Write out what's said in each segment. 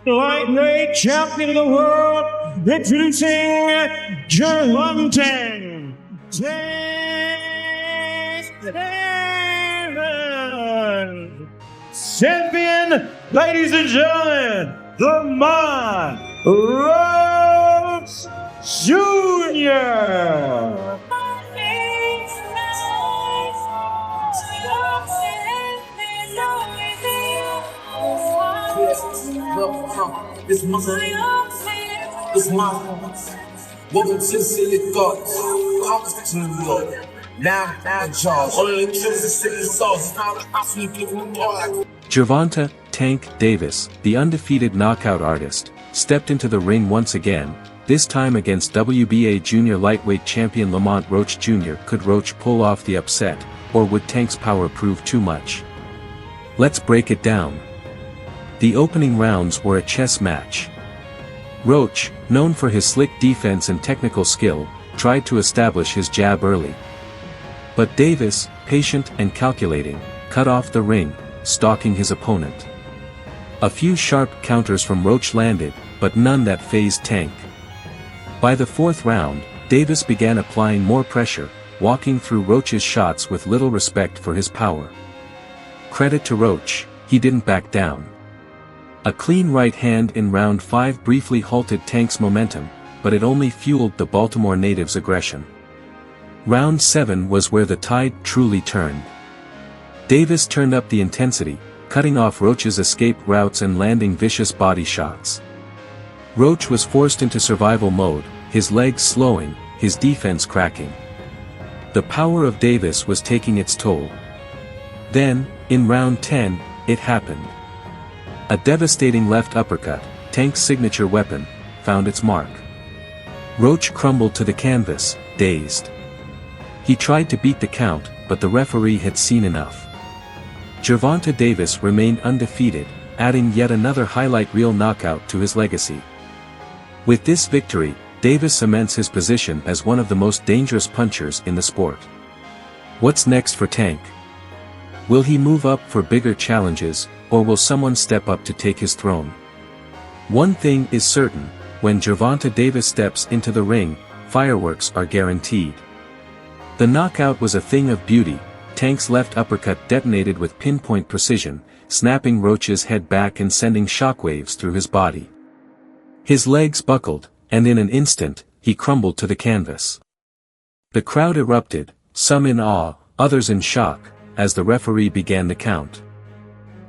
lightweight champion of the world, introducing Gervonta. Champion, ladies and gentlemen, Lamont Roach Jr. It's my welcome to the city of God. Welcome to New York. Now in charge. Only the killers and sick sauce. Now the house we give them all. Gervonta "Tank" Davis, the undefeated knockout artist, stepped into the ring once again, this time against WBA junior lightweight champion Lamont Roach Jr. Could Roach pull off the upset, or would Tank's power prove too much? Let's break it down. The opening rounds were a chess match. Roach, known for his slick defense and technical skill, tried to establish his jab early. But Davis, patient and calculating, cut off the ring, stalking his opponent. A few sharp counters from Roach landed, but none that fazed Tank. By the fourth round, Davis began applying more pressure, walking through Roach's shots with little respect for his power. Credit to Roach, he didn't back down. A clean right hand in round 5 briefly halted Tank's momentum, but it only fueled the Baltimore native's aggression. Round 7 was where the tide truly turned. Davis turned up the intensity, cutting off Roach's escape routes and landing vicious body shots. Roach was forced into survival mode, his legs slowing, his defense cracking. The power of Davis was taking its toll. Then, in round 10, it happened. A devastating left uppercut, Tank's signature weapon, found its mark. Roach crumbled to the canvas, dazed. He tried to beat the count, but the referee had seen enough. Gervonta Davis remained undefeated, adding yet another highlight reel knockout to his legacy. With this victory, Davis cements his position as one of the most dangerous punchers in the sport. What's next for Tank? Will he move up for bigger challenges, or will someone step up to take his throne? One thing is certain, when Gervonta Davis steps into the ring, fireworks are guaranteed. The knockout was a thing of beauty. Tank's left uppercut detonated with pinpoint precision, snapping Roach's head back and sending shockwaves through his body. His legs buckled, and in an instant, he crumbled to the canvas. The crowd erupted, some in awe, others in shock, as the referee began the count.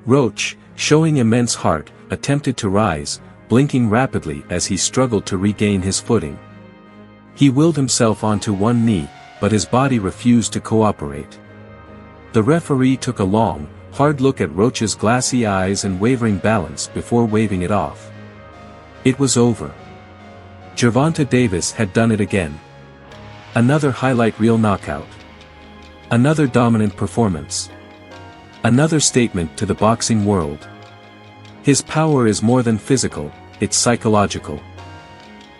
Roach, showing immense heart, attempted to rise, blinking rapidly as he struggled to regain his footing. He willed himself onto one knee, but his body refused to cooperate. The referee took a long, hard look at Roach's glassy eyes and wavering balance before waving it off. It was over. Gervonta Davis had done it again. Another highlight reel knockout. Another dominant performance. Another statement to the boxing world. His power is more than physical, it's psychological.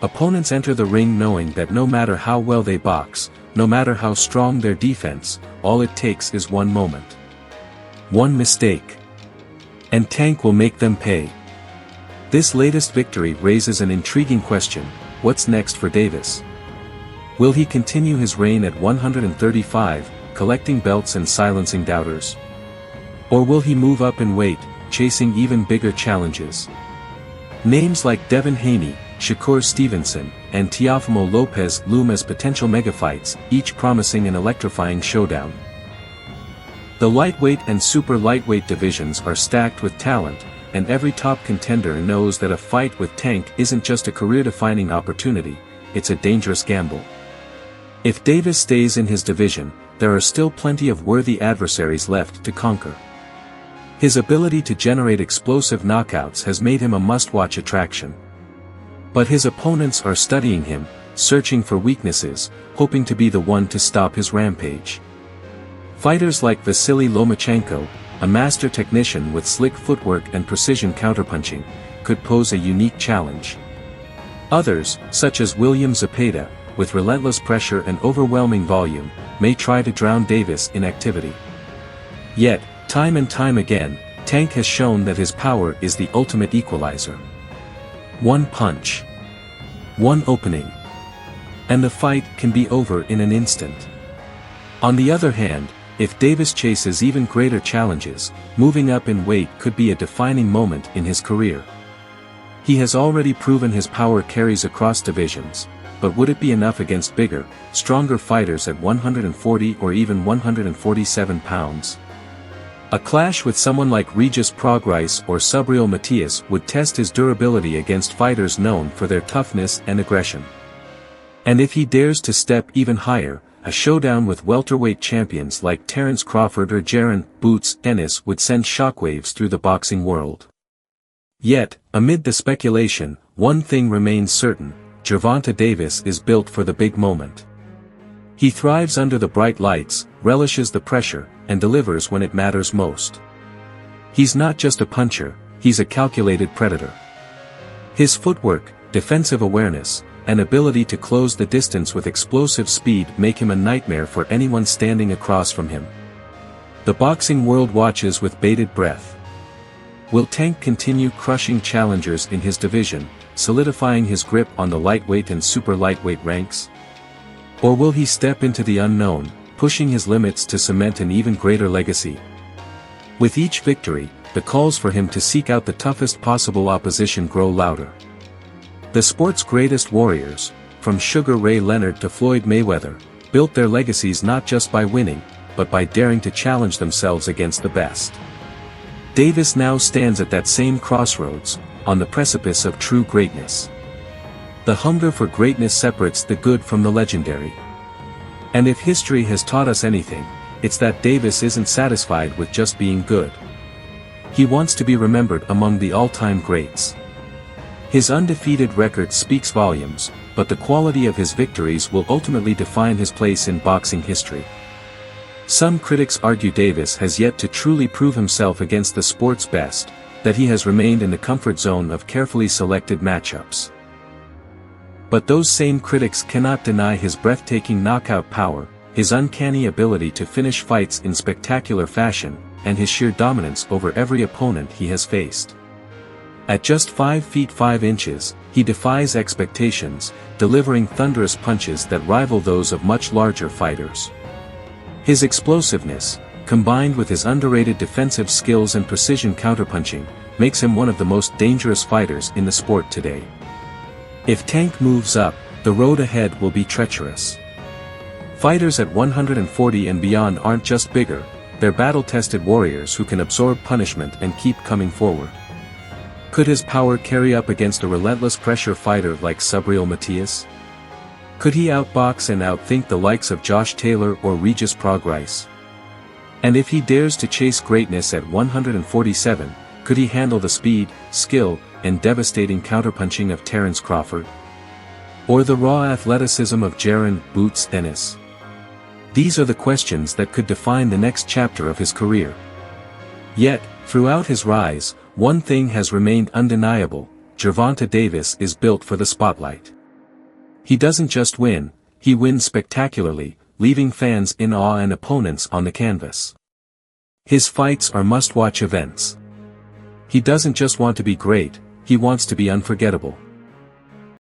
Opponents enter the ring knowing that no matter how well they box, no matter how strong their defense, all it takes is one moment. One mistake. And Tank will make them pay. This latest victory raises an intriguing question: what's next for Davis? Will he continue his reign at 135, collecting belts and silencing doubters? Or will he move up in weight, chasing even bigger challenges? Names like Devin Haney, Shakur Stevenson, and Teofimo Lopez loom as potential megafights, each promising an electrifying showdown. The lightweight and super lightweight divisions are stacked with talent, and every top contender knows that a fight with Tank isn't just a career-defining opportunity, it's a dangerous gamble. If Davis stays in his division, there are still plenty of worthy adversaries left to conquer. His ability to generate explosive knockouts has made him a must-watch attraction. But his opponents are studying him, searching for weaknesses, hoping to be the one to stop his rampage. Fighters like Vasily Lomachenko, a master technician with slick footwork and precision counterpunching, could pose a unique challenge. Others, such as William Zepeda, with relentless pressure and overwhelming volume, may try to drown Davis in activity. Yet, time and time again, Tank has shown that his power is the ultimate equalizer. One punch. One opening. And the fight can be over in an instant. On the other hand, if Davis chases even greater challenges, moving up in weight could be a defining moment in his career. He has already proven his power carries across divisions, but would it be enough against bigger, stronger fighters at 140 or even 147 pounds? A clash with someone like Regis Prograis or Subriel Matias would test his durability against fighters known for their toughness and aggression. And if he dares to step even higher, a showdown with welterweight champions like Terence Crawford or Jaron "Boots" Ennis would send shockwaves through the boxing world. Yet, amid the speculation, one thing remains certain: Gervonta Davis is built for the big moment. He thrives under the bright lights, relishes the pressure, and delivers when it matters most. He's not just a puncher, he's a calculated predator. His footwork, defensive awareness, and ability to close the distance with explosive speed make him a nightmare for anyone standing across from him. The boxing world watches with bated breath. Will Tank continue crushing challengers in his division, solidifying his grip on the lightweight and super lightweight ranks? Or will he step into the unknown, pushing his limits to cement an even greater legacy? With each victory, the calls for him to seek out the toughest possible opposition grow louder. The sport's greatest warriors, from Sugar Ray Leonard to Floyd Mayweather, built their legacies not just by winning, but by daring to challenge themselves against the best. Davis now stands at that same crossroads, on the precipice of true greatness. The hunger for greatness separates the good from the legendary. And if history has taught us anything, it's that Davis isn't satisfied with just being good. He wants to be remembered among the all-time greats. His undefeated record speaks volumes, but the quality of his victories will ultimately define his place in boxing history. Some critics argue Davis has yet to truly prove himself against the sport's best, that he has remained in the comfort zone of carefully selected matchups. But those same critics cannot deny his breathtaking knockout power, his uncanny ability to finish fights in spectacular fashion, and his sheer dominance over every opponent he has faced. At just 5 feet 5 inches, he defies expectations, delivering thunderous punches that rival those of much larger fighters. His explosiveness, combined with his underrated defensive skills and precision counterpunching, makes him one of the most dangerous fighters in the sport today. If Tank moves up, the road ahead will be treacherous. Fighters at 140 and beyond aren't just bigger, they're battle-tested warriors who can absorb punishment and keep coming forward. Could his power carry up against a relentless pressure fighter like Subriel Matias? Could he outbox and outthink the likes of Josh Taylor or Regis Prograis? And if he dares to chase greatness at 147, could he handle the speed, skill, and devastating counterpunching of Terence Crawford? Or the raw athleticism of Jaron "Boots" Ennis? These are the questions that could define the next chapter of his career. Yet, throughout his rise, one thing has remained undeniable: Gervonta Davis is built for the spotlight. He doesn't just win, he wins spectacularly, leaving fans in awe and opponents on the canvas. His fights are must-watch events. He doesn't just want to be great, he wants to be unforgettable.